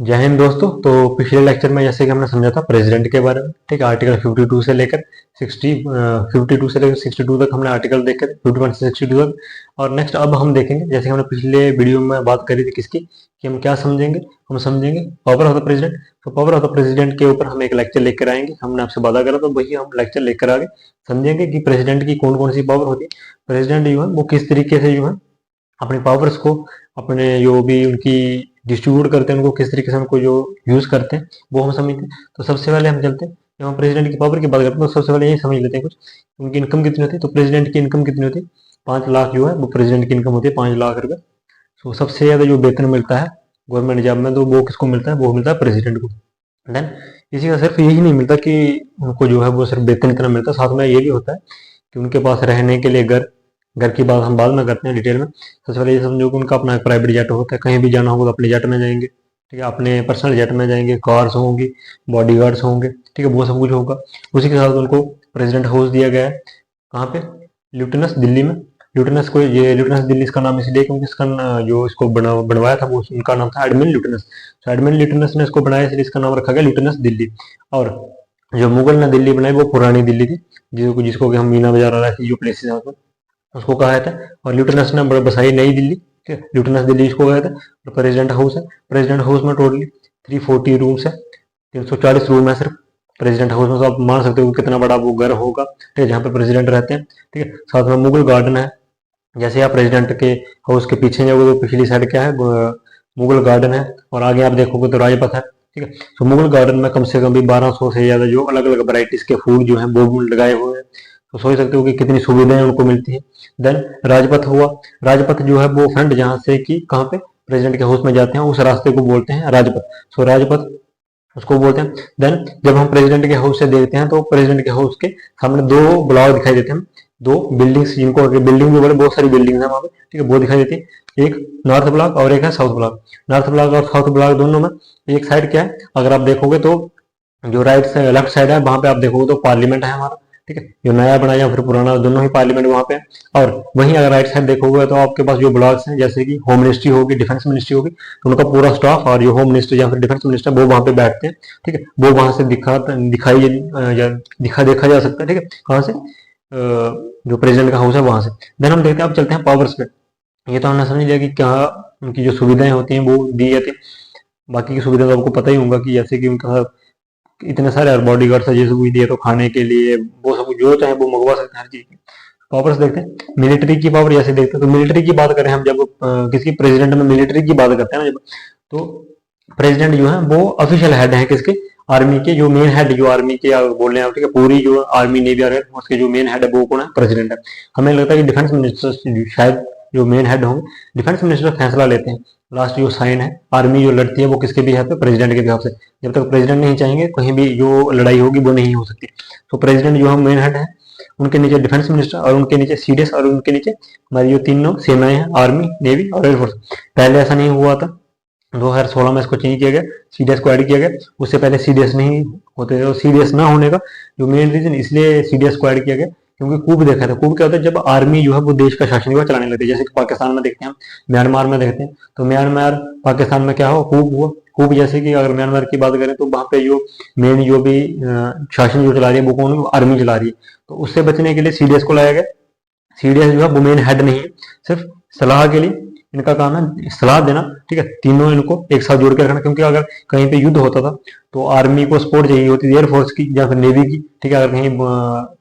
जय हिंद दोस्तों। तो पिछले लेक्चर में जैसे कि हमने समझा था प्रेसिडेंट के बारे में, ठीक है। आर्टिकल 52 से लेकर 62 तक हमने आर्टिकल देखे थे, 51 से 62 तक। और नेक्स्ट अब हम देखेंगे, जैसे हमने पिछले वीडियो में बात करी थी किसकी, कि हम क्या समझेंगे, हम समझेंगे पावर ऑफ द प्रेसिडेंट। तो पावर ऑफ द प्रेसिडेंट के ऊपर हम एक लेक्चर लेकर आएंगे, हमने आपसे वादा करा तो वही हम लेक्चर लेकर आगे समझेंगे कि प्रेसिडेंट की कौन कौन सी पावर होती है। प्रेसिडेंट जो है वो किस तरीके से जो है अपनी पावर्स को, अपने जो भी उनकी डिस्ट्रीब्यूट करते हैं, उनको किस तरीके से उनको जो यूज करते हैं वो हम समझते हैं। तो सबसे पहले हम चलते हैं, जब हम प्रेसिडेंट की पावर की बात करते हैं तो सबसे पहले यही समझ लेते हैं कुछ, उनकी इनकम कितनी होती है। तो प्रेसिडेंट की इनकम कितनी होती है, 5 लाख जो है वो प्रेसिडेंट की इनकम होती है, 5 लाख रुपए। तो सबसे ज्यादा जो वेतन मिलता है गवर्नमेंट जॉब में, तो वो किसको मिलता है, वो मिलता है प्रेसिडेंट को। देन इसी का सिर्फ यही नहीं मिलता कि उनको जो है वो सिर्फ वेतन इतना मिलता है, साथ में ये भी होता है कि उनके पास रहने के लिए घर, घर की बात हम बाद में करते हैं डिटेल में। सबसे पहले ये समझो कि उनका अपना एक प्राइवेट जेट होता है, कहीं भी जाना होगा तो अपने जेट में जाएंगे, ठीक है, अपने पर्सनल जेट में जाएंगे, कार्स होंगी, बॉडीगार्ड्स होंगे, ठीक है, वो सब कुछ होगा। उसी के साथ उनको प्रेसिडेंट हाउस दिया गया है, कहाँ पे, ल्यूटेनस दिल्ली में। ल्यूटेनस को, ये ल्यूटेनस दिल्ली इसका नाम इसलिए क्योंकि इसका जो इसको बनवाया था वो उनका नाम था एडमिन ल्यूटेनस। तो एडमिन ल्यूटेनस ने इसको बनाया, इसलिए इसका नाम रखा गया ल्यूटेनस दिल्ली। और जो मुगल ने दिल्ली बनाई वो पुरानी दिल्ली थी, जिसको जिसको कि हम मीना बाजार वाला ऐसी जो प्लेसेस है उसको कहा जाता है। और ल्यूटेनस ने बसाई नई दिल्ली, ठीक है, ल्यूटेनस दिल्ली इसको कहा जाता है। और प्रेसिडेंट हाउस है, प्रेसिडेंट हाउस में टोटली 340 रूम्स है, 340 रूम है सिर्फ प्रेसिडेंट हाउस में। तो आप मान सकते हो कि कितना बड़ा वो घर होगा, ठीक है, जहाँ पे प्रेसिडेंट रहते हैं, ठीक है। साथ में मुगल गार्डन है, जैसे आप प्रेसिडेंट के हाउस के पीछे जाओगे तो पिछली साइड क्या है, मुगल गार्डन है। और आगे आप देखोगे तो राजपथ है, ठीक है। तो मुगल गार्डन में कम से कम भी 1200 से ज्यादा जो अलग अलग वैरायटीज के फूड जो है वो लगाए हुए हैं। तो सोच सकते हो कि कितनी सुविधाएं उनको मिलती है। देन राजपथ हुआ, राजपथ जो है वो फ्रंट जहाँ से कि कहाँ पे प्रेसिडेंट के हाउस में जाते हैं उस रास्ते को बोलते हैं राजपथ। सो राजपथ उसको बोलते हैं। देन जब हम प्रेसिडेंट के हाउस से देखते हैं तो प्रेसिडेंट के हाउस के सामने दो ब्लॉक दिखाई देते हैं, दो बिल्डिंग्स, जिनको बिल्डिंग भी बोले, बहुत सारी बिल्डिंग्स हैं वहाँ पे, ठीक है, वो दिखाई देती है। एक नॉर्थ ब्लॉक और एक है साउथ ब्लॉक। नॉर्थ ब्लॉक और साउथ ब्लॉक दोनों में एक साइड क्या है, अगर आप देखोगे तो जो राइट से लेफ्ट साइड है वहां पे आप देखोगे तो पार्लियामेंट है हमारा, ठीक है, जो नया बना या फिर पुराना, दोनों ही पार्लियामेंट वहां पे है। और वहीं अगर राइट साइड देखोगे तो आपके पास जो ब्लॉक्स हैं, जैसे कि होम मिनिस्ट्री होगी, डिफेंस मिनिस्ट्री होगी, तो उनका पूरा स्टाफ और जो होम मिनिस्टर या फिर डिफेंस मिनिस्टर वो वहां पे बैठते हैं, ठीक है। वो वहां से देखा जा सकता है, ठीक है, कहाँ से, जो प्रेसिडेंट का हाउस है वहां से। देन हम देखते हैं, अब चलते हैं पावर्स पे। ये तो हमने समझ लिया कि क्या उनकी जो सुविधाएं होती हैं वो दी जाती है। बाकी की सुविधा तो आपको पता ही होगा कि जैसे कि उनका इतने सारे बॉडी गार्ड्स है, जैसे कोई दिए तो खाने के लिए वो सब जो चाहे वो मंगवा सकते हैं, हर चीज की। पावर्स देखते हैं, मिलिट्री की पावर जैसे देखते हैं। तो मिलिट्री की बात करें हम, जब किसी प्रेसिडेंट में मिलिट्री की बात करते हैं ना जब, तो प्रेसिडेंट जो है वो ऑफिशियल हेड है किसके, आर्मी के। जो मेन हेड जो आर्मी के बोल रहे हैं, ठीक है, पूरी जो आर्मी नेवी और एयरफोर्स के जो मेन हेड है वो कौन है, प्रेसिडेंट है। हमें लगता है कि डिफेंस मिनिस्टर शायद जो मेन हेड होंगे, डिफेंस मिनिस्टर फैसला लेते हैं, लास्ट जो साइन है, आर्मी जो लड़ती है वो किसके बिहाफ पे, प्रेसिडेंट के बिहाफ से। जब तक प्रेसिडेंट नहीं चाहेंगे कहीं भी जो लड़ाई होगी वो नहीं हो सकती। तो प्रेसिडेंट जो है मेन हेड है, उनके नीचे डिफेंस मिनिस्टर, और उनके नीचे सीडीएस, और उनके नीचे हमारी जो तीनों सेनाएं हैं, आर्मी, नेवी और एयरफोर्स। पहले ऐसा नहीं हुआ था, 2016 में इसको चेंज किया गया, सीडीएस को ऐड किया गया। उससे पहले सीडीएस नहीं होते थे, और सीडीएस ना होने का जो मेन रीजन इसलिए सीडीएस को ऐड किया गया क्योंकि कूप देखा था। कूप क्या होता है, जब आर्मी जो है वो देश का शासन चलाने लगती है, जैसे कि पाकिस्तान में देखते हैं, म्यांमार में देखते हैं। तो म्यांमार पाकिस्तान में क्या हो, कूप हुआ। कूप जैसे कि अगर म्यांमार की बात करें तो वहाँ पे जो मेन जो भी शासन जो चला रही है वो कौन, आर्मी चला रही है। तो उससे बचने के लिए सीडीएस को लाया गया। सीडीएस जो है वो मेन हेड नहीं है, सिर्फ सलाह के लिए इनका काम है, सलाह देना, ठीक है। तीनों इनको एक साथ जोड़ के रखना, क्योंकि अगर कहीं पे युद्ध होता था तो आर्मी को सपोर्ट चाहिए होती थी, एयरफोर्स की या फिर नेवी की, ठीक है। अगर कहीं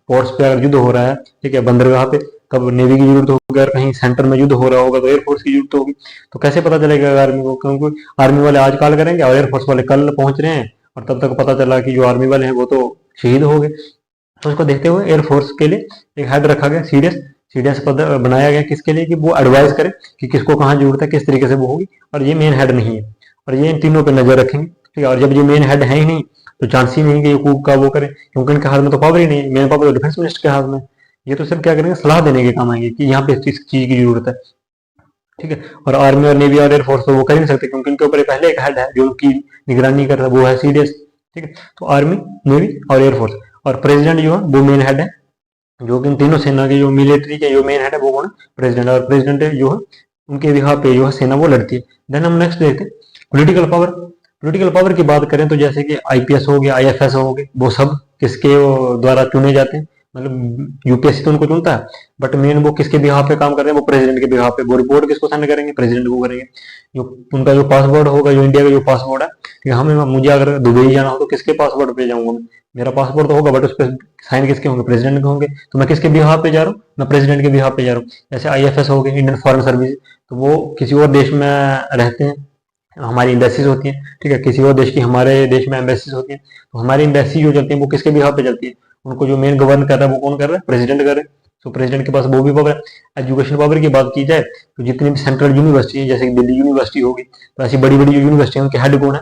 पोर्ट्स पे अगर युद्ध हो रहा है, ठीक है, बंदरगाह पे, तब नेवी की जरूरत होगी। अगर कहीं सेंटर में युद्ध हो रहा होगा तो एयरफोर्स की जरूरत होगी। तो कैसे पता चलेगा आर्मी को, क्योंकि आर्मी वाले आज कॉल करेंगे और एयरफोर्स वाले कल पहुंच रहे हैं, और तब तक पता चला कि जो आर्मी वाले हैं वो तो शहीद हो गए। तो उसको देखते हुए एयरफोर्स के लिए एक हेड रखा गया, सीडीएस। सीडीएस पद बनाया गया किसके लिए, कि वो एडवाइस करे कि किसको कहाँ जरूरत है, किस तरीके से वो होगी। और ये मेन हेड नहीं है, और ये इन तीनों पे नजर रखेंगे, ठीक है। और जब ये मेन हेड है ही नहीं तो चांस ही नहीं कि ये कूप का वो करे, क्योंकि इनके हाथ में तो पावर ही नहीं है, मेन पावर तो डिफेंस मिनिस्टर के हाथ में। ये तो सिर्फ क्या करेंगे, सलाह देने के काम आएंगे कि यहाँ पे इस चीज की जरूरत है, ठीक है। और आर्मी और नेवी और एयरफोर्स तो वो कर ही नहीं सकते, क्योंकि इनके ऊपर पहले एक हेड है जो उनकी निगरानी कर रहा है, वो है सीडीएस, ठीक है। तो आर्मी, नेवी और एयरफोर्स, और प्रेसिडेंट जो है वो मेन हेड है, जो कि इन तीनों सेना के जो मिलिट्री के जो मेन हेड है वो कौन है, प्रेसिडेंट। और प्रेसिडेंट जो है उनके बिहाफ पे जो है सेना वो लड़ती है। देन हम नेक्स्ट देखते हैं पॉलिटिकल पावर। पॉलिटिकल पावर की बात करें तो जैसे कि आईपीएस हो गया, आईएफएस हो गए, वो सब किसके द्वारा चुने जाते हैं, मतलब यूपीएससी तो उनको चुनता है, बट मेन वो किसके बिहाफ पे काम कर रहे हैं, वो प्रेसिडेंट के बिहाफ पे। वो रिपोर्ट किसको सेंड करेंगे, प्रेसिडेंट को करेंगे। जो उनका जो पासपोर्ट होगा, जो इंडिया का जो पासपोर्ट है, कि हमें, मुझे अगर दुबई जाना हो तो किसके पासपोर्ट पे जाऊंगा मैं, मेरा पासपोर्ट तो होगा बट उस पर साइन किसके होंगे, प्रेसिडेंट के होंगे। तो मैं किसके बिहाफ पे जा रहा हूँ, मैं प्रेसिडेंट के बिहाफ पे जा रहा हूँ। जैसे आईएफएस हो गए, इंडियन फॉरेन सर्विस, तो वो किसी और देश में रहते हैं, हमारी एम्बेसीज होती हैं, ठीक है, किसी और देश की हमारे देश में एम्बेसीज होती हैं, तो हमारी एम्बेसी जो चलती है वो किसके बिहाफ पे चलती है, उनको जो मेन गवर्न कर रहा है वो कौन कर रहा है, प्रेसिडेंट कर रहा है। तो प्रेसिडेंट के पास वो भी पावर है। एजुकेशन पावर की बात की जाए तो जितनी भी सेंट्रल यूनिवर्सिटी है, जैसे कि दिल्ली यूनिवर्सिटी होगी, तो ऐसी बड़ी बड़ी जो यूनिवर्सिटी है उनके हेड कौन है,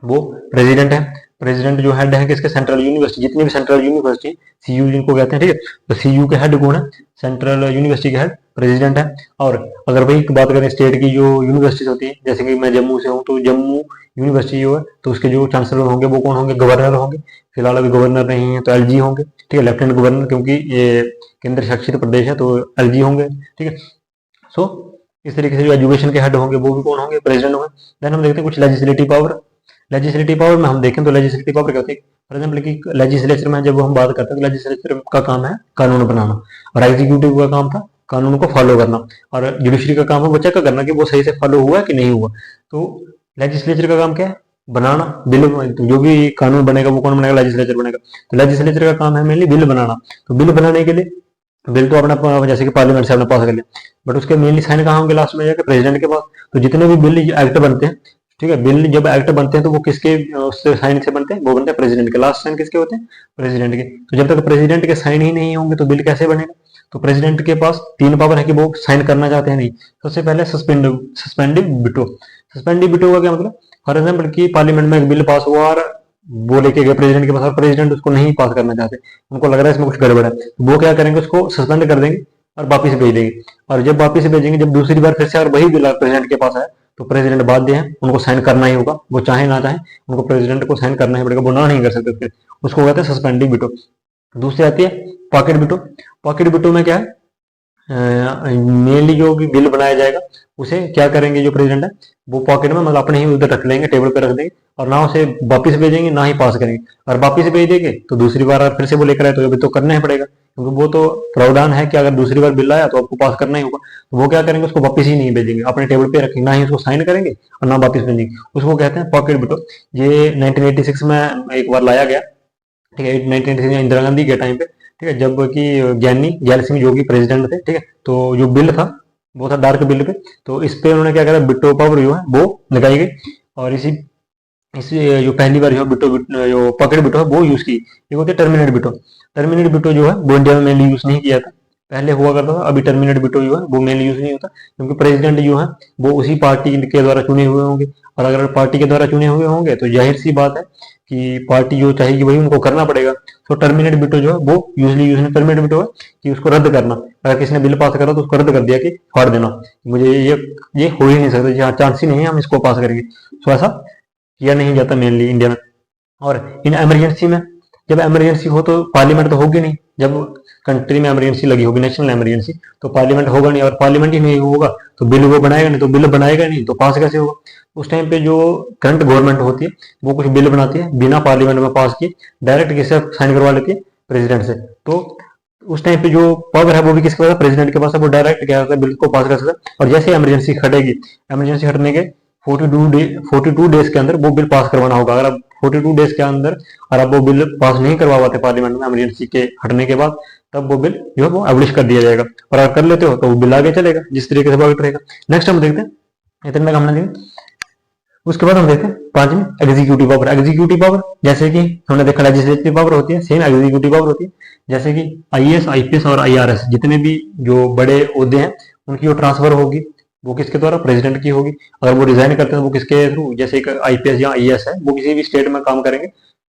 वो प्रेसिडेंट है। प्रेसिडेंट जो हेड है किसके, सेंट्रल यूनिवर्सिटी, जितनी भी सेंट्रल यूनिवर्सिटी, सीयू जिनको कहते हैं, ठीक है, तो सीयू के हेड कौन है, सेंट्रल यूनिवर्सिटी के हेड प्रेसिडेंट है। और अगर वही बात करें स्टेट की जो यूनिवर्सिटीज होती है, जैसे कि मैं जम्मू से हूँ, तो जम्मू यूनिवर्सिटी जो है, तो उसके जो चांसलर होंगे वो कौन होंगे, गवर्नर होंगे। फिलहाल अभी गवर्नर नहीं है तो एलजी होंगे, ठीक है, लेफ्टिनेंट गवर्नर, क्योंकि ये केंद्र शासित प्रदेश है तो एलजी होंगे, ठीक है। सो इस तरीके से जो एजुकेशन के हेड होंगे वो भी कौन होंगे, प्रेसिडेंट होंगे। देन हम देखते हैं कुछ लेजिस्लेटिव पावर। लेजिस्लेटिव पावर में हम देखें तो लेजिस्लेटिव पावर क्या होती है, फॉर एग्जाम्पल कि लेजिस्लेचर में जब हम बात करते हैं तो लेजिस्लेचर का काम है कानून बनाना, और एग्जीक्यूटिव का काम था कानून को फॉलो करना, और जुडिशरी का काम है वो चेक करना कि वो सही से फॉलो हुआ है कि नहीं हुआ। तो लेजिस्लेचर का काम क्या है, बनाना बिल, तो जो भी कानून बनेगा वो कौन बनेगा, लेजिस्लेचर बनेगा। तो लेजिस्लेचर का काम है मेनली बिल बनाना। तो बिल बनाने के लिए, बिल तो अपना जैसे कि पार्लियामेंट से आपने पास कर लिया, बट उसके मेनली साइन कहाँ होंगे, लास्ट में जाकर प्रेसिडेंट के पास। तो जितने भी बिल एक्ट बनते हैं, ठीक है, बिल जब एक्ट बनते हैं तो वो किसके उससे साइन से बनते हैं, वो बनते हैं प्रेसिडेंट के। लास्ट साइन किसके होते हैं, प्रेसिडेंट के। तो जब तक प्रेसिडेंट के साइन ही नहीं होंगे तो बिल कैसे बनेगा। तो प्रेसिडेंट के पास तीन पावर है कि वो साइन करना चाहते हैं नहीं। सबसे पहले सस्पेंडिव बिटो। सस्पेंडिव बिटो का क्या मतलब, फॉर एग्जाम्पल कि पार्लियामेंट में एक बिल पास हुआ और वो लेके गए प्रेसिडेंट के पास, और प्रेसिडेंट उसको नहीं पास करना चाहते, उनको लग रहा है इसमें कुछ गड़बड़ है, तो वो क्या करेंगे, उसको सस्पेंड कर देंगे और वापिस भेज देंगे। और जब वापिस भेजेंगे, जब दूसरी बार फिर से अगर वही बिल प्रेसिडेंट के पास आए, तो प्रेसिडेंट बाध्य है, उनको साइन करना ही होगा, वो चाहे ना चाहे उनको प्रेसिडेंट को साइन करना ही पड़ेगा, वो ना नहीं कर सकते फिर। उसको कहते हैं सस्पेंडिव बिटो। दूसरी आती है पॉकेट बिटो। पॉकेट बिटो में क्या है, मेनली जो भी बिल बनाया जाएगा उसे क्या करेंगे, जो प्रेसिडेंट है वो पॉकेट में, मतलब अपने ही उधर रख लेंगे, टेबल पे रख देंगे, और ना उसे वापिस भेजेंगे ना ही पास करेंगे। और वापिस भेज देंगे तो दूसरी बार अगर फिर से वो लेकर आए तो अभी तो करना ही पड़ेगा, क्योंकि वो तो प्रावधान है कि अगर दूसरी बार बिल आया तो आपको पास करना ही होगा। तो वो क्या करेंगे, उसको वापिस ही नहीं भेजेंगे, अपने टेबल पे रखेंगे, ना ही उसको साइन करेंगे और ना वापिस भेजेंगे। उसको कहते हैं पॉकेट बिटो। ये 1986 में एक बार लाया गया, ठीक है, 1986 में इंदिरा गांधी के टाइम पे, ठीक है, जब कि ज्ञानी ज्ञान सिंह जोगी प्रेसिडेंट थे, ठीक है। तो जो बिल था वो था डार्क बिल पे, तो इस पे उन्होंने क्या करा, बिटो पावर जो है वो लगाई गई, और इस जो पहली बार जो बिटो जो पॉकेट बिटो है वो यूज की। एक होती है टर्मिनेट बिटो। टर्मिनेट बिटो जो है वो इंडिया में मेनली यूज नहीं किया था, पहले हुआ करता था, अभी टर्मिनेट बिटो जो है वो मेनली यूज नहीं होता, क्योंकि प्रेसिडेंट जो है वो उसी पार्टी के द्वारा चुने हुए होंगे, और अगर पार्टी के द्वारा चुने हुए होंगे तो जाहिर सी बात है कि पार्टी जो चाहेगी वही उनको करना पड़ेगा। तो टर्मिनेट बिटो जो है वो यूजली यूज टर्मिनेट बिटो है कि उसको रद्द करना। अगर किसी ने बिल पास करा तो उसको रद्द कर दिया कि फाड़ देना, मुझे ये हो ही नहीं सकता, यहाँ चांस ही नहीं है हम इसको पास करेंगे। तो ऐसा किया नहीं जाता मेनली इंडिया में। और इन इमरजेंसी में, जब इमरजेंसी हो तो पार्लियामेंट तो होगी नहीं, जब कंट्री में इमरजेंसी लगी होगी, नेशनल इमरजेंसी, तो पार्लियामेंट होगा नहीं, और पार्लियामेंट ही नहीं होगा तो बिल वो बनाएगा नहीं, तो बिल बनाएगा नहीं तो पास कैसे होगा। उस टाइम पे जो करंट गवर्नमेंट होती है वो कुछ बिल बनाती है बिना पार्लियामेंट में पास किए, डायरेक्ट किससे साइन करवा लेती है, प्रेसिडेंट से। तो उस टाइम पे जो पावर है वो भी किसके पास है, प्रेसिडेंट के पास है, वो डायरेक्ट क्या होता है, बिल को पास कर सकता है। और जैसे इमरजेंसी हटेगी, इमरजेंसी हटने के 42 डेज के अंदर वो बिल पास करवाना होगा। अगर आप 42 डेज के अंदर अगर आप वो बिल पास नहीं करवा पाते पार्लियामेंट में इमरजेंसी के हटने के बाद, तब वो बिल जो है वो एबलिश कर दिया जाएगा, और अगर कर लेते हो तो वो बिल आगे चलेगा जिस तरीके से वर्क रहेगा। नेक्स्ट हम देखते हैं, इतने तक हमने देखा। उसके बाद हम देखते हैं पांचवी एग्जीक्यूटिव पावर। एग्जीक्यूटिव पावर जैसे कि हमने देखा लेजिस्लेटिव पावर होती है, सेम एग्जीक्यूटिव पावर होती है। जैसे कि आईएएस, आईपीएस और आईआरएस जितने भी जो बड़े ओहदे हैं उनकी जो ट्रांसफर होगी वो किसके द्वारा, प्रेसिडेंट की होगी। अगर वो रिजाइन करते हैं वो किसके थ्रू, जैसे एक आईपीएस या आईएएस है वो किसी भी स्टेट में काम करेंगे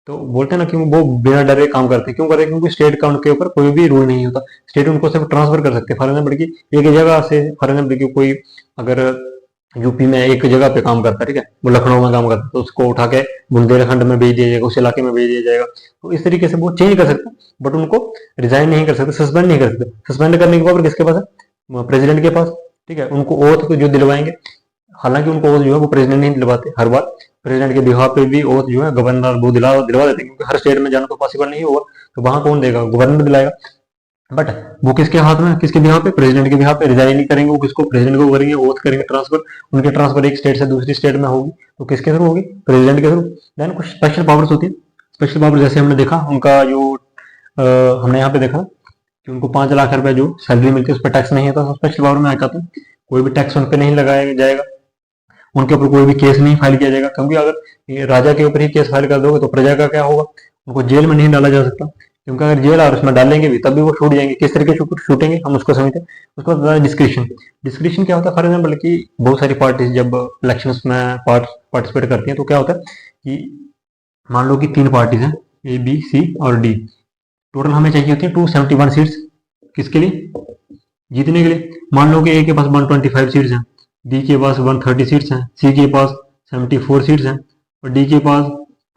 तो बोलते हैं ना कि वो बिना डरे काम करते हैं। क्यों करते हैं, क्योंकि स्टेट का उनके ऊपर कोई भी रूल नहीं होता, स्टेट उनको सिर्फ ट्रांसफर कर सकते हैं। फॉर एग्जाम्पल की एक जगह से, फॉर एग्जाम्पल की कोई अगर यूपी में एक जगह पे काम करता है, ठीक है, वो लखनऊ में काम करता है, तो उसको उठा के बुंदेलखंड में भेज दिया जाएगा, उस इलाके में भेज दिया जाएगा। तो इस तरीके से वो चेंज कर सकते हैं, बट उनको रिजाइन नहीं कर सकते, सस्पेंड नहीं कर सकते। सस्पेंड करने के पावर किसके पास है, प्रेसिडेंट के पास, ठीक है। उनको ओथ जो दिलवाएंगे, हालांकि उनको ओथ जो है वो प्रेसिडेंट नहीं दिलवाते हर बार, प्रेसिडेंट के बिहाफ पे भी ओथ जो है गवर्नर वो दिलवा देते हैं, क्योंकि हर स्टेट में जाना तो पॉसिबल नहीं होगा, तो वहां कौन देगा, गवर्नर दिलाएगा। बट वो किसके हाथ में, किसके बिहाफ पे, प्रेसिडेंट के बिहाफ पे। रिजाइन नहीं करेंगे वो, किसको, प्रेसिडेंट को करेंगे, ओथ करेंगे ट्रांसफर, उनके ट्रांसफर एक स्टेट से दूसरी स्टेट में होगी, तो किसके थ्रू होगी, प्रेसिडेंट के थ्रू। देन कुछ स्पेशल पावर्स होती है। स्पेशल पावर जैसे हमने देखा उनका जो हमने यहाँ पे देखा कि उनको 5 लाख रुपए जो सैलरी मिलती है उस पर टैक्स नहीं आता, स्पेशल पावर में आता है। कोई भी टैक्स उन पर नहीं लगाया जाएगा, उनके ऊपर कोई भी केस नहीं फाइल किया जाएगा, क्योंकि अगर ये राजा के ऊपर ही केस फाइल कर दोगे तो प्रजा का क्या होगा, उनको जेल में नहीं डाला जा सकता, क्योंकि अगर जेल और उसमें डालेंगे भी तब भी वो छूट जाएंगे। किस तरीके से छूटेंगे हम उसको समझते हैं। उसके बाद डिस्क्रिप्शन। डिस्क्रिप्शन क्या होता है, फॉर एग्जाम्पल कि बहुत सारी पार्टीज जब इलेक्शन में पार्टिसिपेट करती हैं तो क्या होता है कि मान लो कि 3 पार्टीज हैं, ए बी सी और डी। टोटल हमें चाहिए होती है 271 सीट्स, किसके लिए, जीतने के लिए। मान लो कि ए के पास 125 सीट्स हैं, बी के पास 130 सीट्स हैं, सी के पास 74 सीट्स हैं और डी के पास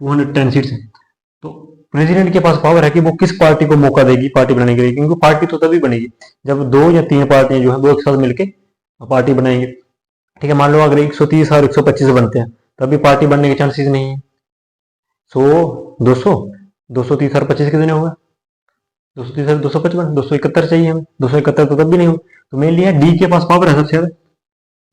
210 सीट्स हैं। तो प्रेसिडेंट के पास पावर है कि वो किस पार्टी को मौका देगी पार्टी बनाने के लिए, क्योंकि पार्टी तो तभी बनेगी जब 2 या 3 पार्टियां जो है वो एक साथ मिलकर पार्टी बनाएंगे। ठीक है, मान लो अगर 130 और 125 बनते हैं तभी पार्टी बनने के चांसेस नहीं है। 100 230 और 25 कितने होगा, 230 और 255, 271 चाहिए हमें। 271 तो तब भी नहीं हो, तो मेनली है डी के पास पावर है सबसे ज्यादा,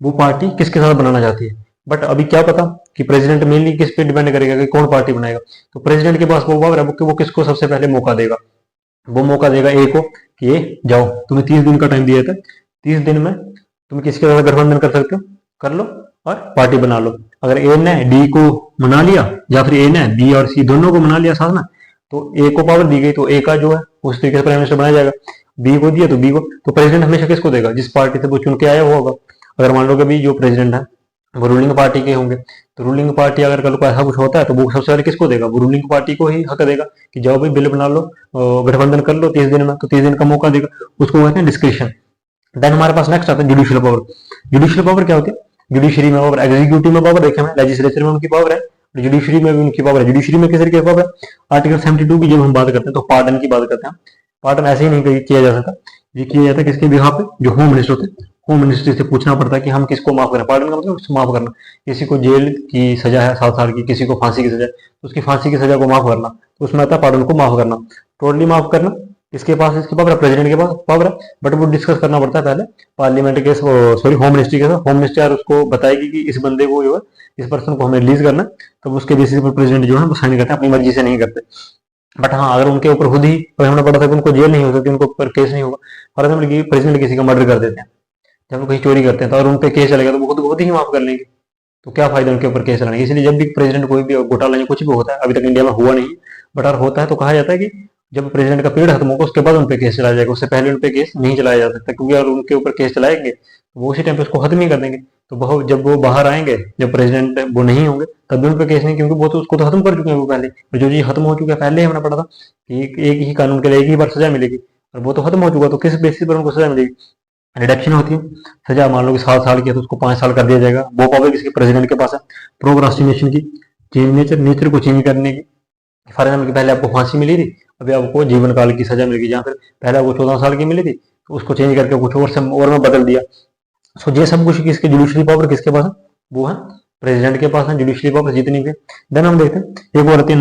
वो पार्टी किसके साथ बनाना चाहती है। बट अभी क्या पता कि प्रेसिडेंट मेनली किस पे डिपेंड करेगा कि कौन पार्टी बनाएगा। तो प्रेसिडेंट के पास वो पावर है वो किसको सबसे पहले मौका देगा, वो मौका देगा ए को कि ये जाओ, तुम्हें 30 दिन का टाइम दिया था, 30 दिन में तुम किसके साथ गठबंधन कर सकते हो, कर लो और पार्टी बना लो। अगर ए ने डी को मना लिया या फिर ए ने बी और सी दोनों को मना लिया साथ में, तो ए को पावर दी गई, तो ए का जो है उस तरीके से प्राइम मिनिस्टर बनाया जाएगा। बी को दिया तो बी को, तो प्रेसिडेंट हमेशा किसको देगा, जिस पार्टी से वो चुन के आया वो होगा। अगर मान लो कि अभी जो प्रेसिडेंट है वो रूलिंग पार्टी के होंगे, तो रूलिंग पार्टी अगर कल को ऐसा कुछ होता है तो वो सबसे पहले किसको देगा, वो रूलिंग पार्टी को ही हक देगा कि जाओ भाई बिल बना लो, गठबंधन कर लो 30 दिन में, तो 30 दिन का मौका देगा। उसको कहते हैं डिस्क्रिप्शन। देन हमारे पास नेक्स्ट आता है जुडिशियल पावर। जुडिशियल पावर क्या होती है, जुडिशरी में पावर, एग्जीक्यूटिव में पावर देखे हमें, लेजिस्लेचर में उनकी पावर है, जुडिशरी में भी उनकी पावर है। जुडिशरी में किस तरीके की पावर है, आर्टिकल 72 की जब हम बात करते हैं तो पार्डन की बात करते हैं। पार्डन ऐसे ही नहीं किया जा सकता, ये किया जाता है किसके बिहाफ पे, जो होम मिनिस्टर होते हैं। होम मिनिस्ट्री से पूछना पड़ता है कि हम किसको माफ करें, पार्डन का मतलब उसको माफ करना। किसी को जेल की सजा है 7 साल की, किसी को फांसी की सजा है, तो उसकी फांसी की सजा को माफ करना, तो उसमें आता है पार्डन को माफ करना, टोटली माफ करना। इसके पास इसकी पावर है, प्रेसिडेंट के पास पावर है, बट वो डिस्कस करना पड़ता है पहले पार्लियामेंट के, सॉरी होम मिनिस्ट्री के साथ। होम मिनिस्टर यार उसको बताएगी कि इस बंदे को जो है, इस पर्सन को हमें रिलीज करना, तब तो उसके बेसिस पर प्रेसिडेंट जो है वो साइन करते हैं, अपनी मर्जी से नहीं करते। बट हाँ, अगर उनके ऊपर खुद ही हमने पढ़ा था कि उनको जेल नहीं हो सकती, उनके ऊपर केस नहीं होगा। फॉर एग्जाम्पल कि प्रेसिडेंट किसी का मर्डर कर देते हैं, जब वो कहीं चोरी करते हैं, तो अगर उन पर केस चलेगा तो वो खुद ही माफ कर लेंगे, तो क्या फायदा उनके ऊपर केस चलाने। इसलिए जब भी प्रेसिडेंट कोई भी घोटाला या कुछ भी होता है, अभी तक इंडिया में हुआ नहीं, बट अगर होता है तो कहा जाता है कि जब प्रेसिडेंट का पीरियड खत्म होगा उसके बाद उन पर केस चलाया जाएगा, उससे पहले उन पर केस नहीं चलाया जा सकता, क्योंकि अगर उनके ऊपर केस चलाएंगे तो वो उसी टाइम पे उसको खत्म ही कर देंगे। तो बहुत जब वो बाहर आएंगे, जब प्रेसिडेंट वो नहीं होंगे, तब भी उन पर केस नहीं, क्योंकि वो तो उसको तो खत्म कर चुके हैं वो पहले। और जो चीज खत्म हो चुका है पहले ही हमने पढ़ा था कि एक ही कानून के लिए एक ही बार सजा मिलेगी, और वो तो खत्म हो चुका, तो किस बेसिस पर उनको सजा मिलेगी, रिडक्शन होती है सजा। मान लो कि 7 साल की है तो उसको 5 साल कर दिया जाएगा, वो पावर किसके, प्रेसिडेंट के पास है। प्रोक्रास्टिनेशन की, चेंज नेचर को चेंज करने की। फॉर एग्जाम्पल पहले आपको फांसी मिली थी, अभी आपको जीवन काल की सजा मिलेगी, जहाँ फिर पहले आपको 14 साल की मिली थी तो उसको चेंज करके कुछ और में बदल दिया। सो ये सब कुछ किसके, जुडिशरी पावर किसके पास है, वो है प्रेसिडेंट के पास है जुडिशरी पावर जितनी भी। देन हम देखते हैं एक और आती है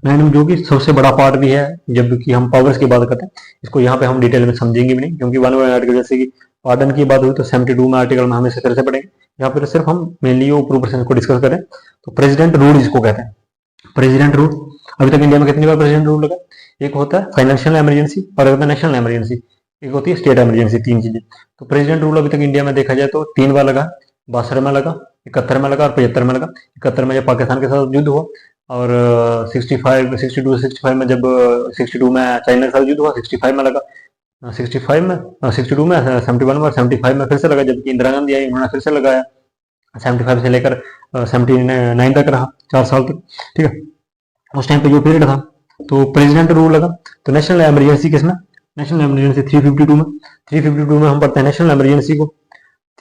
9 जो कि सबसे बड़ा पार्ट भी है, जब कि हम पावर्स की बात करते हैं। इसको यहाँ पे हम डिटेल में समझेंगे भी नहीं, क्योंकि वन आर्टिकल जैसे कि पार्डन की बात हुई तो 72 में आर्टिकल में हमें इस तरह से पढ़ेंगे। यहाँ पर सिर्फ हम मेनली ऊपर परसेंट को डिस्कस करें तो प्रेसिडेंट रूल इसको कहते हैं। प्रेसिडेंट रूल, अभी तक इंडिया में कितनी बार प्रेसिडेंट रूल लगा, एक होता है फाइनेंशियल इमरजेंसी और एक होता है नेशनल इमरजेंसी, एक होती है स्टेट इमरजेंसी, 3 चीजें। तो प्रेसिडेंट रूल अभी तक इंडिया में देखा जाए तो 3 बार लगा, 62 में लगा, 71 में लगा और 75 में लगा। 71 में जब पाकिस्तान के साथ युद्ध हुआ, और 62 में जब 62 में चाइना के साथ युद्ध हुआ, 65 में लगा, 65 में 62 में 71 में और 75 में फिर से लगा, जबकि इंदिरा गांधी आई उन्होंने फिर से लगाया। 75 से लेकर 79 तक रहा, 4 साल तक। ठीक है, उस टाइम पे जो पीरियड था तो प्रेसिडेंट रूल लगा। तो नेशनल इमरजेंसी किसमें, नेशनल इमरजेंसी 352 में। 352 में हम पढ़ते हैं नेशनल इमरजेंसी को।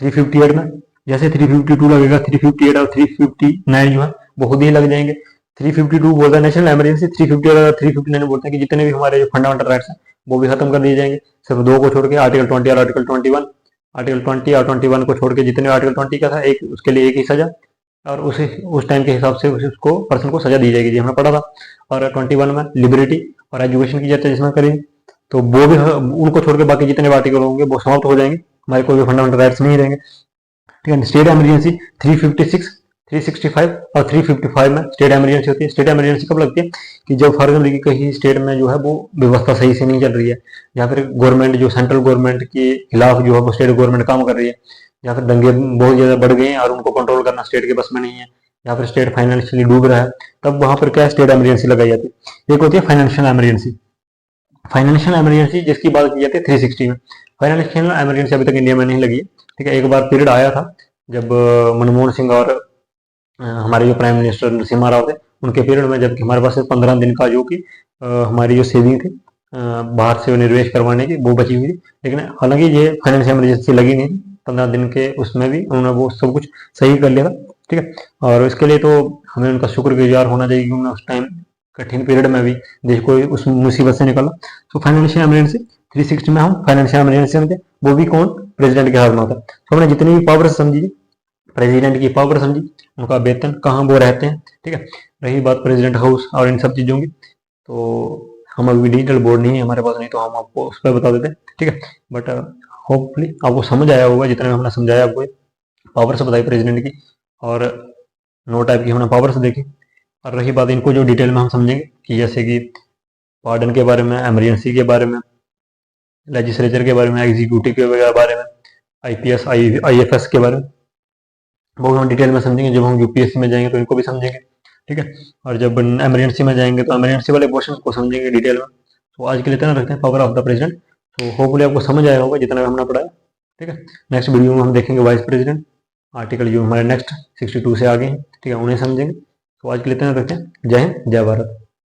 358 में जैसे 352 लगेगा, 358 और 359 जो है वो खुद ही लग जाएंगे। 352 बोलता है नेशनल इमरजेंसी, 358 और 359 बोलते हैं कि जितने भी हमारे जो फंडामेंटल राइट्स हैं वो भी खत्म कर दिए जाएंगे, सिर्फ 2 को छोड़ के, आर्टिकल 20 और आर्टिकल 21। आर्टिकल 20 और 21 को छोड़ के जितने आर्टिकल 20 का था एक, उसके लिए एक ही सजा, और उस टाइम के हिसाब से उसको पर्सन को सजा दी जाएगी, जी हमने पढ़ा था। और 21 में लिबर्टी और एजुकेशन की चर्चा जिसमें करेंगे, तो वो भी उनको छोड़ के बाकी जितने भी आर्टिकल होंगे वो समाप्त हो जाएंगे, हमारे कोई भी फंडामेंटल राइट्स नहीं रहेंगे। ठीक है, स्टेट इमरजेंसी 356, 365 और 355 में स्टेट इमरजेंसी होती है। स्टेट इमरजेंसी कब लगती है कि जब फॉर एग्जाम्पल कहीं स्टेट में जो है वो व्यवस्था सही से नहीं चल रही है, या फिर गवर्नमेंट जो सेंट्रल गवर्नमेंट के खिलाफ जो है वो स्टेट गवर्नमेंट काम कर रही है, या फिर दंगे बहुत ज़्यादा बढ़ गए हैं और उनको कंट्रोल करना स्टेट के बस में नहीं है, या फिर स्टेट फाइनेंशियली डूब रहा है, तब वहां पर क्या स्टेट इमरजेंसी लगाई जाती है। एक होती है फाइनेंशियल इमरजेंसी। फाइनेंशियल इमरजेंसी जिसकी बात की जाती है 360 में। फाइनेंशियल इमरजेंसी अभी तक इंडिया में नहीं लगी है। ठीक है, एक बार पीरियड आया था जब मनमोहन सिंह और हमारे जो प्राइम मिनिस्टर नरसिम्हा राव थे उनके पीरियड में, जबकि हमारे पास 15 दिन का जो कि हमारी जो सेविंग थी बाहर से निवेश करवाने की वो बची हुई थी। लेकिन हालांकि ये फाइनेंशियल इमरजेंसी लगी नहीं, 15 दिन के उसमें भी उन्होंने वो सब कुछ सही कर लिया था। ठीक है, और इसके लिए तो हमें उनका शुक्रगुजार होना चाहिए कि उन्होंने उस टाइम कठिन पीरियड में भी देश को उस मुसीबत से निकाला। तो फाइनेंशियल इमरजेंसी 360 में हम फाइनेंशियल इमरजेंसी समझते, वो भी कौन, प्रेसिडेंट के हाथ में होता है। तो हमने जितनी भी पावर समझी, प्रेसिडेंट की पावर समझी, उनका वेतन कहाँ वो रहते हैं। ठीक है, रही बात प्रेसिडेंट हाउस और इन सब चीज़ों की, तो हम अभी डिजिटल बोर्ड नहीं है हमारे पास, नहीं तो हम आपको उस पर बता देते हैं। ठीक है, बट होपफुली आपको समझ आया होगा जितना हमने समझाया आपको, पावर्स बताई प्रेसिडेंट की और नो टाइप की हमने पावर्स देखी। और रही बात इनको जो डिटेल में हम समझेंगे कि जैसे कि पार्डन के बारे में, इमरजेंसी के बारे में, लेजिस्लेचर के बारे में, एग्जीक्यूटिव के बारे में, आईपीएस आईएफएस के बारे में, वो हम डिटेल में समझेंगे। जब हम यूपीएससी में जाएंगे तो इनको भी समझेंगे। ठीक है, और जब इमरजेंसी में जाएंगे तो इमरजेंसी वाले क्वेश्चन को समझेंगे डिटेल में। तो आज के लिए इतना रखते हैं पावर ऑफ द प्रेसिडेंट। तो होपफुली आपको समझ आया होगा जितना भी हमने पढ़ाया। ठीक है, नेक्स्ट वीडियो में हम देखेंगे वाइस प्रेसिडेंट आर्टिकल जो हमारे नेक्स्ट 62 से आगे हैं। ठीक है, उन्हें समझेंगे। तो आज के लिए इतना रखते हैं। जय हिंद, जय भारत।